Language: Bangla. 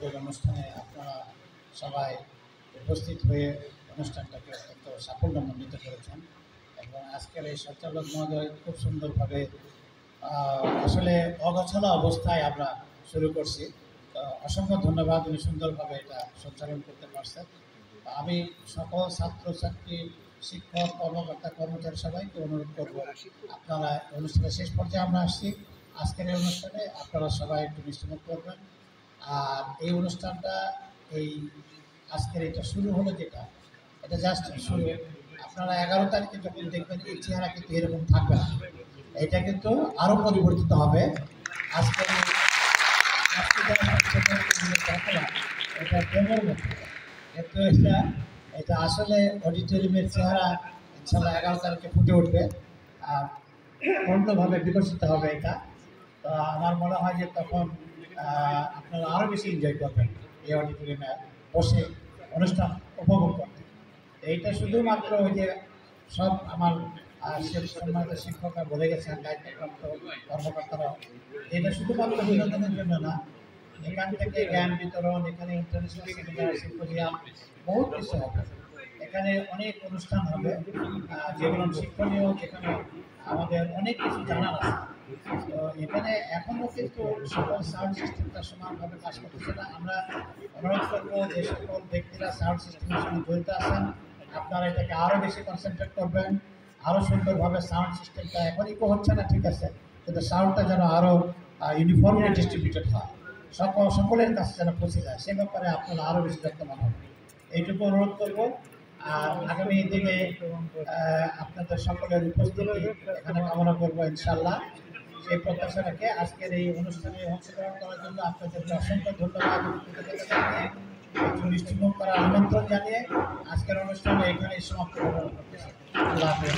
আজকের অনুষ্ঠানে আপনারা সবাই উপস্থিত হয়ে অনুষ্ঠানটাকে অত্যন্ত সাফল্যমণ্ডিত করেছেন এবং আজকের এই সঞ্চালক মহোদয় খুব সুন্দরভাবে আসলে অগোছালো অবস্থায় আমরা শুরু করছি। তো অসংখ্য ধন্যবাদ, উনি সুন্দরভাবে এটা সঞ্চালন করতে পারছেন। আমি সকল ছাত্রছাত্রী, শিক্ষক, কর্মকর্তা, কর্মচারী সবাইকে অনুরোধ করব, আপনারা অনুষ্ঠানের শেষ পর্যায়ে আমরা আসছি। আজকের এই অনুষ্ঠানে আপনারা সবাই একটু মিষ্টিমুখ করবেন। আর এই অনুষ্ঠানটা আজকের এটা শুরু হলো, যেটা এটা জাস্ট শুরু। আপনারা 11 তারিখে যখন দেখবেন এই চেহারা কিন্তু এরকম থাকবে না, এটা কিন্তু আরও পরিবর্তিত হবে। আজকে এটা ডেমোর মতো, কিন্তু এটা আসলে অডিটোরিয়ামের চেহারা ইনশাল্লাহ 11 তারিখে ফুটে উঠবে আর অন্যভাবে বিকশিত হবে এটা। তো আমার মনে হয় যে তখন আপনারা আরও বেশি এনজয় করবেন এই অডিটোরিয়ামে বসে অনুষ্ঠান উপভোগ করতে। এইটা শুধুমাত্র ওই যে সব আমার সম্মানিত শিক্ষকরা বলে গেছেন, দায়িত্বপ্রাপ্ত কর্মকর্তারা, এটা শুধুমাত্র বিনোদনের জন্য না, এখান থেকে জ্ঞান বিতরণ, এখানে ইন্টারন্যাশনাল সিম্পোজিয়াম, বহুত কিছু হবে। এখানে অনেক অনুষ্ঠান হবে যেগুলো শিক্ষণীয়, যেখানে আমাদের অনেক কিছু জানার আছে। তো এখানে এখনও কিন্তু সকল সাউন্ড সিস্টেমটা সমানভাবে কাজ করতেছে না। আমরা অনুরোধ করবো যে সকল ব্যক্তিরা সাউন্ড সিস্টেমের সঙ্গে জড়িত আছেন, আপনারা এটাকে আরও বেশি কনসেন্ট্রেট করবেন, আরও সুন্দরভাবে সাউন্ড সিস্টেমটা এখন ইকো হচ্ছে না, ঠিক আছে, কিন্তু সাউন্ডটা যেন আরও ইউনিফর্মলি ডিস্ট্রিবিউটেড হয়, সকলের কাছে যেন পৌঁছে যায়, সে ব্যাপারে আপনারা আরও বেশি যত্নবান হবেন, এইটুকু অনুরোধ করবো। আর আগামী দিনে আপনাদের সকলের উপস্থিতি এখানে কামনা করবো ইনশাল্লাহ। সেই প্রত্যাশা রেখে আজকের এই অনুষ্ঠানে অংশগ্রহণ করার জন্য আপনাদেরকে অসংখ্য ধন্যবাদ, মিষ্টিমুখ করার আমন্ত্রণ জানিয়ে আজকের অনুষ্ঠানে এখানে সমাপ্ত করতে। আল্লাহ হাফেজ।